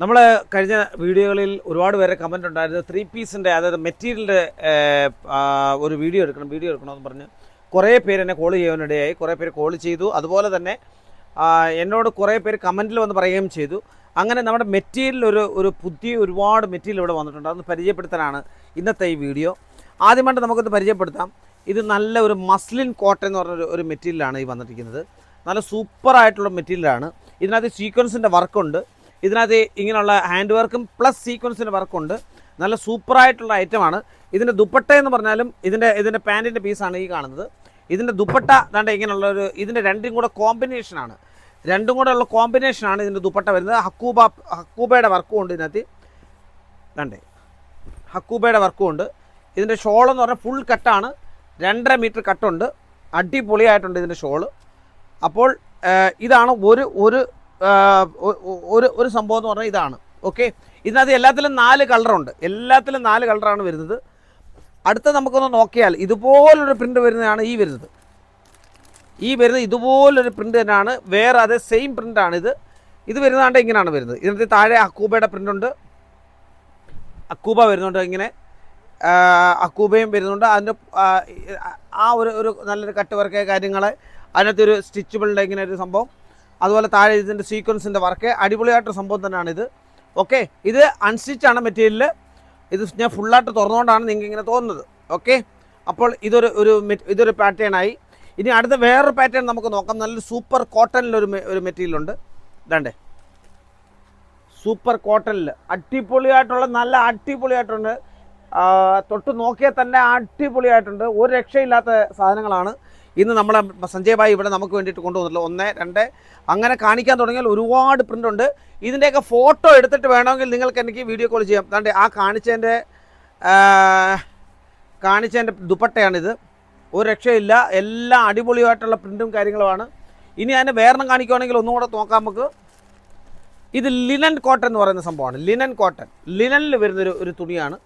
നമ്മൾ കഴിഞ്ഞ വീഡിയോകളിൽ ഒരുപാട് പേരെ കമൻ്റ് ഉണ്ടായിരുന്നു. 3 പീസിൻ്റെ അതായത് മെറ്റീരിയലിൻ്റെ ഒരു വീഡിയോ എടുക്കണമെന്ന് പറഞ്ഞ് കുറേ പേര് എന്നെ കോൾ ചെയ്യാനിടയായി. കുറേ പേര് കോൾ ചെയ്തു. അതുപോലെ തന്നെ എന്നോട് കുറേ പേര് കമൻറ്റിൽ വന്ന് പറയുകയും ചെയ്തു. അങ്ങനെ നമ്മുടെ മെറ്റീരിയൽ ഒരു പുതിയ ഒരുപാട് മെറ്റീരിയൽ ഇവിടെ വന്നിട്ടുണ്ട്. അതൊന്ന് പരിചയപ്പെടുത്താനാണ് ഇന്നത്തെ ഈ വീഡിയോ. ആദ്യമായിട്ട് നമുക്കൊന്ന് പരിചയപ്പെടുത്താം. ഇത് നല്ല ഒരു മസ്ലിൻ കോട്ടൺ എന്ന് പറഞ്ഞൊരു മെറ്റീരിയലാണ് ഈ വന്നിരിക്കുന്നത്. നല്ല സൂപ്പറായിട്ടുള്ള മെറ്റീരിയലാണ്. ഇതിനകത്ത് സീക്വൻസിൻ്റെ വർക്കുണ്ട്. ഇതിനകത്ത് ഇങ്ങനെയുള്ള ഹാൻഡ് വർക്കും പ്ലസ് സീക്വൻസിൻ്റെ വർക്കുണ്ട്. നല്ല സൂപ്പറായിട്ടുള്ള ഐറ്റമാണ്. ഇതിൻ്റെ ദുപ്പട്ട എന്ന് പറഞ്ഞാലും ഇതിൻ്റെ പാൻറ്റിൻ്റെ പീസാണ് ഈ കാണുന്നത്. ഇതിൻ്റെ ദുപ്പട്ട ദാണ്ട് ഇങ്ങനെയുള്ളൊരു ഇതിൻ്റെ രണ്ടും കൂടെ കോമ്പിനേഷനാണ്. ഇതിൻ്റെ ദുപ്പട്ട വരുന്നത്. ഹക്കൂബയുടെ വർക്കും ഉണ്ട് ഇതിനകത്ത്. ദാണ്ടേ ഹക്കൂബയുടെ വർക്കും ഉണ്ട്. ഇതിൻ്റെ ഷോളെന്ന് പറഞ്ഞാൽ ഫുൾ കട്ടാണ്. 2.5 മീറ്റർ കട്ടുണ്ട്. അടിപൊളിയായിട്ടുണ്ട് ഇതിൻ്റെ ഷോള്. അപ്പോൾ ഇതാണ് ഒരു സംഭവം എന്ന് പറഞ്ഞാൽ ഇതാണ്. ഓക്കെ, ഇതിനകത്ത് എല്ലാത്തിലും 4 കളറുണ്ട്. എല്ലാത്തിലും 4 കളറാണ് വരുന്നത്. അടുത്ത നമുക്കൊന്ന് നോക്കിയാൽ ഇതുപോലൊരു പ്രിൻ്റ് വരുന്നതാണ് ഈ വരുന്നത്. ഇതുപോലൊരു പ്രിൻ്റ് തന്നെയാണ്. വേറെ അതേ സെയിം പ്രിൻ്റാണിത്. ഇത് വരുന്നതാണ്ട് ഇങ്ങനെയാണ് വരുന്നത്. ഇതിനകത്ത് താഴെ അക്കൂബയുടെ പ്രിൻ്റുണ്ട്. അക്കൂബ വരുന്നുണ്ട്. ഇങ്ങനെ അക്കൂബയും വരുന്നുണ്ട്. അതിൻ്റെ ഒരു നല്ലൊരു കട്ട് വർക്ക് കാര്യങ്ങൾ, അതിനകത്തൊരു സ്റ്റിച്ചബിളിൻ്റെ ഇങ്ങനെ ഒരു സംഭവം. അതുപോലെ താഴെ ഇതിൻ്റെ സീക്വൻസിൻ്റെ വർക്ക് അടിപൊളിയായിട്ടൊരു സംഭവം തന്നെയാണിത്. ഓക്കെ, ഇത് അൺസ്റ്റിച്ചാണ് മെറ്റീരിയൽ. ഇത് ഞാൻ ഫുള്ളായിട്ട് തുറന്നുകൊണ്ടാണ് നിങ്ങൾക്ക് ഇങ്ങനെ തോന്നുന്നത്. ഓക്കെ, അപ്പോൾ ഇതൊരു പാറ്റേണായി. ഇനി അടുത്ത വേറൊരു പാറ്റേൺ നമുക്ക് നോക്കാം. നല്ലൊരു സൂപ്പർ കോട്ടണിലൊരു മെറ്റീരിയലുണ്ട്. ഇതാണ്ടേ സൂപ്പർ കോട്ടണിൽ നല്ല അടിപൊളിയായിട്ടുണ്ട്. തൊട്ട് നോക്കിയാൽ തന്നെ അടിപൊളിയായിട്ടുണ്ട്. ഒരു രക്ഷയില്ലാത്ത സാധനങ്ങളാണ് ഇന്ന് നമ്മളെ സഞ്ജയ് ഭായി ഇവിടെ നമുക്ക് വേണ്ടിയിട്ട് കൊണ്ടുവന്നിട്ടുള്ളൂ. 1, 2 അങ്ങനെ കാണിക്കാൻ തുടങ്ങിയാൽ ഒരുപാട് പ്രിൻ്റ് ഉണ്ട്. ഇതിൻ്റെയൊക്കെ ഫോട്ടോ എടുത്തിട്ട് വേണമെങ്കിൽ നിങ്ങൾക്ക് എനിക്ക് വീഡിയോ കോൾ ചെയ്യാം. അതാണ്ട് ആ കാണിച്ചതിൻ്റെ ദുപ്പട്ടയാണിത്. ഒരു രക്ഷയില്ല. എല്ലാം അടിപൊളിയായിട്ടുള്ള പ്രിൻറ്റും കാര്യങ്ങളുമാണ്. ഇനി അതിനെ വേറെണ്ണം കാണിക്കുകയാണെങ്കിൽ ഒന്നും കൂടെ നോക്കാം നമുക്ക്. ഇത് ലിനൻ കോട്ടൺ എന്ന് പറയുന്ന സംഭവമാണ്. ലിനനിൽ വരുന്നൊരു തുണിയാണ്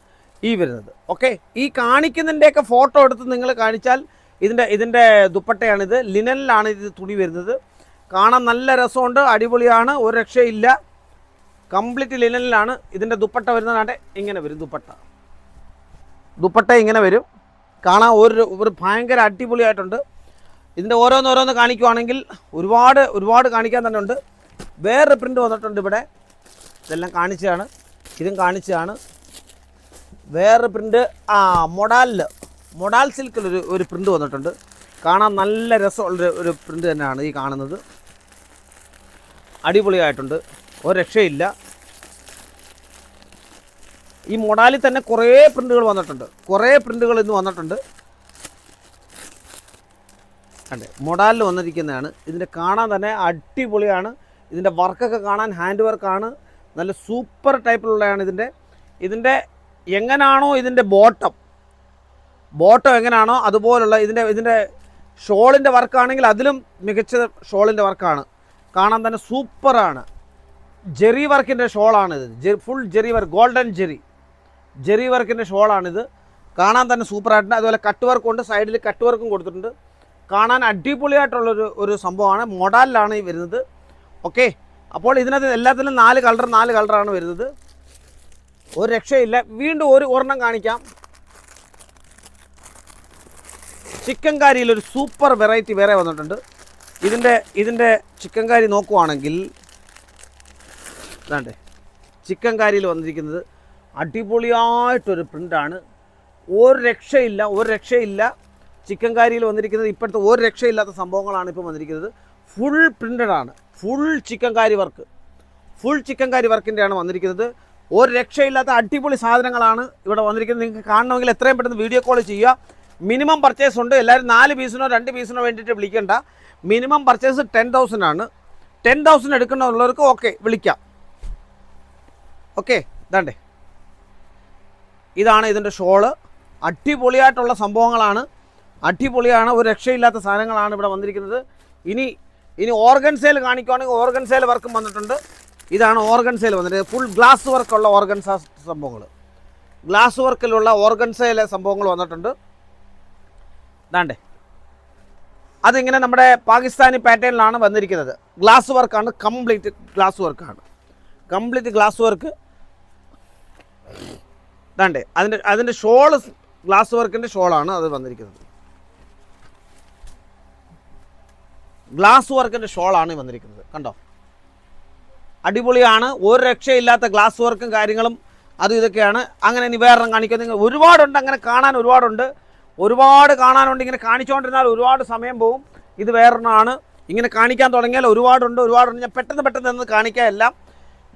ഈ വരുന്നത്. ഓക്കെ, ഈ കാണിക്കുന്നതിൻ്റെയൊക്കെ ഫോട്ടോ എടുത്ത് നിങ്ങൾ കാണിച്ചാൽ ഇതിൻ്റെ ദുപ്പട്ടയാണിത്. ലിനനിലാണ് ഇത് തുണി വരുന്നത്. കാണാൻ നല്ല രസമുണ്ട്. അടിപൊളിയാണ്. ഒരു രക്ഷയില്ല. കംപ്ലീറ്റ് ലിനനിലാണ്. ഇതിൻ്റെ ദുപ്പട്ട വരുന്നതാണ്ട് ഇങ്ങനെ വരും. ദുപ്പട്ട ഇങ്ങനെ വരും. കാണാൻ ഒരു ഭയങ്കര അടിപൊളിയായിട്ടുണ്ട്. ഇതിൻ്റെ ഓരോന്ന് കാണിക്കുവാണെങ്കിൽ ഒരുപാട് കാണിക്കാൻ തന്നെ ഉണ്ട്. വേറൊരു പ്രിൻ്റ് വന്നിട്ടുണ്ട് ഇവിടെ. ഇതെല്ലാം കാണിച്ചതാണ്. ഇതും കാണിച്ചതാണ്. വേറൊരു പ്രിൻ്റ് മൊഡാൽ സിൽക്കിൽ ഒരു പ്രിൻ്റ് വന്നിട്ടുണ്ട്. കാണാൻ നല്ല രസമുള്ളൊരു പ്രിൻ്റ് തന്നെയാണ് ഈ കാണുന്നത്. അടിപൊളിയായിട്ടുണ്ട്. ഒരു രക്ഷയില്ല. ഈ മൊഡാലിൽ തന്നെ കുറേ പ്രിൻ്റുകൾ ഇന്ന് വന്നിട്ടുണ്ട്. അതെ, മൊഡാലിൽ വന്നിരിക്കുന്നതാണ്. ഇതിൻ്റെ കാണാൻ തന്നെ അടിപൊളിയാണ്. ഇതിൻ്റെ വർക്കൊക്കെ കാണാൻ ഹാൻഡ് വർക്കാണ്. നല്ല സൂപ്പർ ടൈപ്പിലുള്ളതാണ് ഇതിൻ്റെ എങ്ങനെയാണോ ഇതിൻ്റെ ബോട്ടം എങ്ങനെയാണോ അതുപോലുള്ള ഇതിൻ്റെ ഷോളിൻ്റെ വർക്കാണെങ്കിൽ അതിലും മികച്ച ഷോളിൻ്റെ വർക്കാണ്. കാണാൻ തന്നെ സൂപ്പറാണ്. ജെറി വർക്കിൻ്റെ ഷോളാണിത്. Full zari work, golden zari വർക്കിൻ്റെ ഷോളാണിത്. കാണാൻ തന്നെ സൂപ്പറായിട്ടുണ്ട്. അതുപോലെ കട്ട് വർക്കുണ്ട്. സൈഡിൽ കട്ട് വർക്കും കൊടുത്തിട്ടുണ്ട്. കാണാൻ അടിപൊളിയായിട്ടുള്ളൊരു സംഭവമാണ്. മൊഡാലിലാണ് ഈ വരുന്നത്. ഓക്കെ, അപ്പോൾ ഇതിനകത്ത് എല്ലാത്തിലും 4 കളറാണ് വരുന്നത്. ഒരു രക്ഷയില്ല. വീണ്ടും ഒരെണ്ണം കാണിക്കാം. ചിക്കൻ കാരിയിലൊരു സൂപ്പർ വെറൈറ്റി വേറെ വന്നിട്ടുണ്ട്. ഇതിൻ്റെ ചിക്കൻ കാരി നോക്കുവാണെങ്കിൽ അതാണ്ട് ചിക്കൻ കാരിയിൽ വന്നിരിക്കുന്നത് അടിപൊളിയായിട്ടൊരു പ്രിൻ്റാണ്. ഒരു രക്ഷയില്ല. ചിക്കൻ കാരിയിൽ വന്നിരിക്കുന്നത് ഇപ്പോഴത്തെ ഒരു രക്ഷയില്ലാത്ത സംഭവങ്ങളാണ് ഇപ്പോൾ വന്നിരിക്കുന്നത്. ഫുൾ പ്രിൻ്റഡാണ്. ഫുൾ ചിക്കൻ കാരി വർക്കിൻ്റെയാണ് വന്നിരിക്കുന്നത്. ഒരു രക്ഷയില്ലാത്ത അടിപൊളി സാധനങ്ങളാണ് ഇവിടെ വന്നിരിക്കുന്നത്. നിങ്ങൾക്ക് കാണണമെങ്കിൽ എത്രയും പെട്ടെന്ന് വീഡിയോ കോൾ ചെയ്യുക. മിനിമം പർച്ചേസ് ഉണ്ട്. എല്ലാവരും 4 പീസിനോ 2 പീസിനോ വേണ്ടിയിട്ട് വിളിക്കേണ്ട. മിനിമം പർച്ചേസ് 10,000 ആണ്. 10,000 എടുക്കണമെന്നുള്ളവർക്ക് ഓക്കെ വിളിക്കാം. ഓക്കെ, ഇതാണ് ഇതിൻ്റെ ഷോള്. അടിപൊളിയായിട്ടുള്ള സംഭവങ്ങളാണ്. അടിപൊളിയാണ്. ഒരു രക്ഷയില്ലാത്ത സാധനങ്ങളാണ് ഇവിടെ വന്നിരിക്കുന്നത്. ഇനി ഓർഗൻസയിൽ കാണിക്കുകയാണെങ്കിൽ ഓർഗൻസയിൽ വർക്കും വന്നിട്ടുണ്ട്. ഇതാണ് ഓർഗൻസയിൽ വന്നിട്ട് ഫുൾ ഗ്ലാസ് വർക്കുള്ള ഗ്ലാസ് വർക്കിലുള്ള ഓർഗൻസയിലെ സംഭവങ്ങൾ വന്നിട്ടുണ്ട്. ഇതാണ്ടേ അതിങ്ങനെ നമ്മുടെ പാകിസ്ഥാനി പാറ്റേണിലാണ് വന്നിരിക്കുന്നത്. ഗ്ലാസ് വർക്കാണ്. കംപ്ലീറ്റ് ഗ്ലാസ് വർക്കാണ്. Complete glass work. ഇതാണ്ടേ അതിൻ്റെ ഷോള് ഗ്ലാസ് വർക്കിൻ്റെ ഷോളാണ് അത് വന്നിരിക്കുന്നത്. ഗ്ലാസ് വർക്കിൻ്റെ ഷോളാണ് വന്നിരിക്കുന്നത്. കണ്ടോ, അടിപൊളിയാണ്. ഒരു രക്ഷയില്ലാത്ത ഗ്ലാസ് വർക്കും കാര്യങ്ങളും അതും ഇതൊക്കെയാണ്. അങ്ങനെ ഇനി വേറെ കാണിക്കാൻ നിങ്ങൾ ഒരുപാടുണ്ട്, അങ്ങനെ കാണാൻ ഒരുപാടുണ്ട്, ഒരുപാട് കാണാനുണ്ട്. ഇങ്ങനെ കാണിച്ചുകൊണ്ടിരുന്നാൽ ഒരുപാട് സമയം പോകും. ഇത് വേറൊന്നാണ്, ഇങ്ങനെ കാണിക്കാൻ തുടങ്ങിയാൽ ഒരുപാടുണ്ട്. ഞാൻ പെട്ടെന്ന് നിന്ന് കാണിക്കാം എല്ലാം.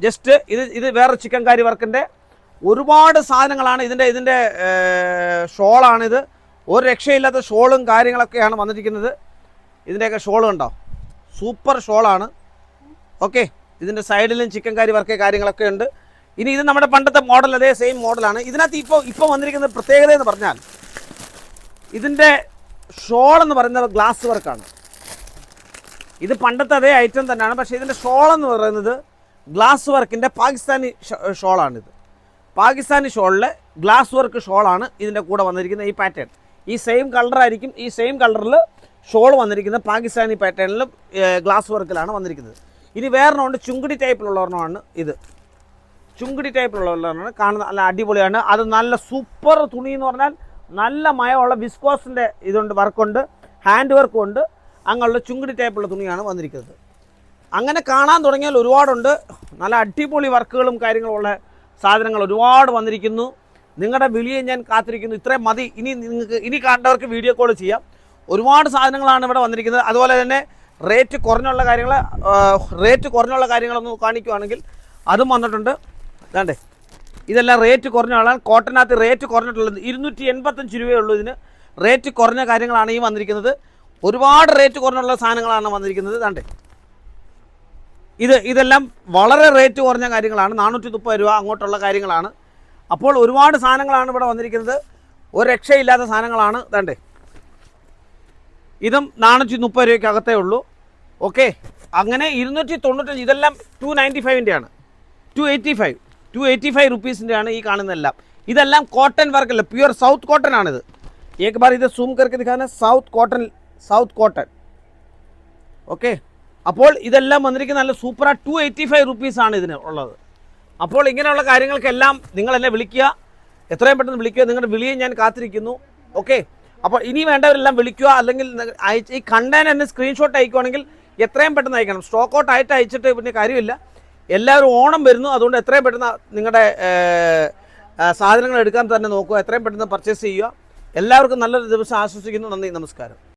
ജസ്റ്റ് ഇത് വേറെ ചിക്കൻ കാരി വർക്കിൻ്റെ ഒരുപാട് സാധനങ്ങളാണ്. ഇതിൻ്റെ ഷോളാണിത്. ഒരു രക്ഷയില്ലാത്ത ഷോളും കാര്യങ്ങളൊക്കെയാണ് വന്നിരിക്കുന്നത്. ഇതിൻ്റെയൊക്കെ ഷോൾ കണ്ടോ, സൂപ്പർ ഷോളാണ്. ഓക്കെ, ഇതിൻ്റെ സൈഡിലും ചിക്കൻ കാരി വർക്ക് കാര്യങ്ങളൊക്കെ ഉണ്ട്. ഇനി ഇത് നമ്മുടെ പണ്ടത്തെ മോഡൽ, അതേ സെയിം മോഡലാണ്. ഇതിനകത്ത് ഇപ്പോൾ വന്നിരിക്കുന്ന പ്രത്യേകത എന്ന് പറഞ്ഞാൽ ഇതിൻ്റെ ഷോൾ എന്ന് പറയുന്നത് ഗ്ലാസ് വർക്കാണ്. ഇത് പണ്ടത്തെ അതേ ഐറ്റം തന്നെയാണ്, പക്ഷേ ഇതിൻ്റെ ഷോൾ എന്ന് പറയുന്നത് ഗ്ലാസ് വർക്കിൻ്റെ പാകിസ്ഥാനി ഷോളാണിത്. പാകിസ്ഥാനി ഷോളിലെ ഗ്ലാസ് വർക്ക് ഷോളാണ് ഇതിൻ്റെ കൂടെ വന്നിരിക്കുന്ന ഈ പാറ്റേൺ. ഈ സെയിം കളറായിരിക്കും, ഈ സെയിം കളറിൽ ഷോൾ വന്നിരിക്കുന്നത് പാകിസ്ഥാനി പാറ്റേണിലും ഗ്ലാസ് വർക്കിലാണ് വന്നിരിക്കുന്നത്. ഇനി വേറൊരെണ്ണമുണ്ട്, ചുങ്കിടി ടൈപ്പിലുള്ള ഒരെണ്ണമാണ് ഇത്. ചുങ്കിടി ടൈപ്പിലുള്ള ഒരെണ്ണമാണ്, കാണുന്ന നല്ല അടിപൊളിയാണ്. അത് നല്ല സൂപ്പർ തുണി എന്ന് പറഞ്ഞാൽ നല്ല മയമുള്ള വിസ്കോസിൻ്റെ ഇതുണ്ട്, വർക്കുണ്ട്, ഹാൻഡ് വർക്കും ഉണ്ട്. അങ്ങനെയുള്ള ചുങ്കിടി ടൈപ്പുള്ള തുണിയാണ് വന്നിരിക്കുന്നത്. അങ്ങനെ കാണാൻ തുടങ്ങിയാൽ ഒരുപാടുണ്ട്. നല്ല അടിപൊളി വർക്കുകളും കാര്യങ്ങളും ഉള്ള സാധനങ്ങൾ ഒരുപാട് വന്നിരിക്കുന്നു. നിങ്ങളുടെ വിളിയെ ഞാൻ കാത്തിരിക്കുന്നു. ഇത്രയും മതി. ഇനി കണ്ടവർക്ക് വീഡിയോ കോൾ ചെയ്യാം. ഒരുപാട് സാധനങ്ങളാണ് ഇവിടെ വന്നിരിക്കുന്നത്. അതുപോലെ തന്നെ റേറ്റ് കുറഞ്ഞുള്ള കാര്യങ്ങളൊന്ന് കാണിക്കുകയാണെങ്കിൽ അതും വന്നിട്ടുണ്ട്. അതാണ്ടേ, ഇതെല്ലാം റേറ്റ് കുറഞ്ഞ ആളാണ്. കോട്ടനകത്ത് റേറ്റ് കുറഞ്ഞിട്ടുള്ളത് 285 രൂപയേ ഉള്ളൂ. ഇതിന് റേറ്റ് കുറഞ്ഞ കാര്യങ്ങളാണ് ഈ വന്നിരിക്കുന്നത്. ഒരുപാട് റേറ്റ് കുറഞ്ഞുള്ള സാധനങ്ങളാണ് വന്നിരിക്കുന്നത്. അതാണ്ടേ, ഇതെല്ലാം വളരെ റേറ്റ് കുറഞ്ഞ കാര്യങ്ങളാണ്. 430 രൂപ അങ്ങോട്ടുള്ള കാര്യങ്ങളാണ്. അപ്പോൾ ഒരുപാട് സാധനങ്ങളാണ് ഇവിടെ വന്നിരിക്കുന്നത്. ഒരു രക്ഷയില്ലാത്ത സാധനങ്ങളാണ്. അതാണ്ടേ, ഇതും 430 രൂപയ്ക്കകത്തേ ഉള്ളൂ. ഓക്കെ, അങ്ങനെ 295. ഇതെല്ലാം 295-ൻ്റെയാണ്. 285 റുപ്പീസിൻ്റെയാണ് ഈ കാണുന്നതെല്ലാം. ഇതെല്ലാം കോട്ടൺ വർക്കല്ല, പ്യുവർ സൗത്ത് കോട്ടൺ ആണിത്. एक बार इधर सूम करके दिखाना, സൗത്ത് കോട്ടൺ. ഓക്കെ, അപ്പോൾ ഇതെല്ലാം വന്നിരിക്കുന്ന നല്ല സൂപ്പർ 285 റുപ്പീസാണ് ഇതിന് ഉള്ളത്. അപ്പോൾ ഇങ്ങനെയുള്ള കാര്യങ്ങൾക്കെല്ലാം നിങ്ങൾ എന്നെ വിളിക്കുക, എത്രയും പെട്ടെന്ന് വിളിക്കുക. നിങ്ങളുടെ വിളിയെ ഞാൻ കാത്തിരിക്കുന്നു. ഓക്കെ, അപ്പോൾ ഇനി വേണ്ടവരെല്ലാം വിളിക്കുക. അല്ലെങ്കിൽ ഈ കണ്ടതിന് എന്നെ സ്ക്രീൻഷോട്ട് അയക്കുകയാണെങ്കിൽ എത്രയും പെട്ടെന്ന് അയക്കണം. സ്റ്റോക്ക് ഔട്ട് ആയിട്ട് അയച്ചിട്ട് പിന്നെ കാര്യമില്ല. എല്ലാവരും ഓണം വരുന്നു, അതുകൊണ്ട് എത്രയും പെട്ടെന്ന് നിങ്ങളുടെ സാധനങ്ങൾ എടുക്കാൻ തന്നെ നോക്കുക. എത്രയും പെട്ടെന്ന് പർച്ചേസ് ചെയ്യുക. എല്ലാവർക്കും നല്ലൊരു ദിവസം ആശംസിക്കുന്നു. നന്ദി, നമസ്കാരം.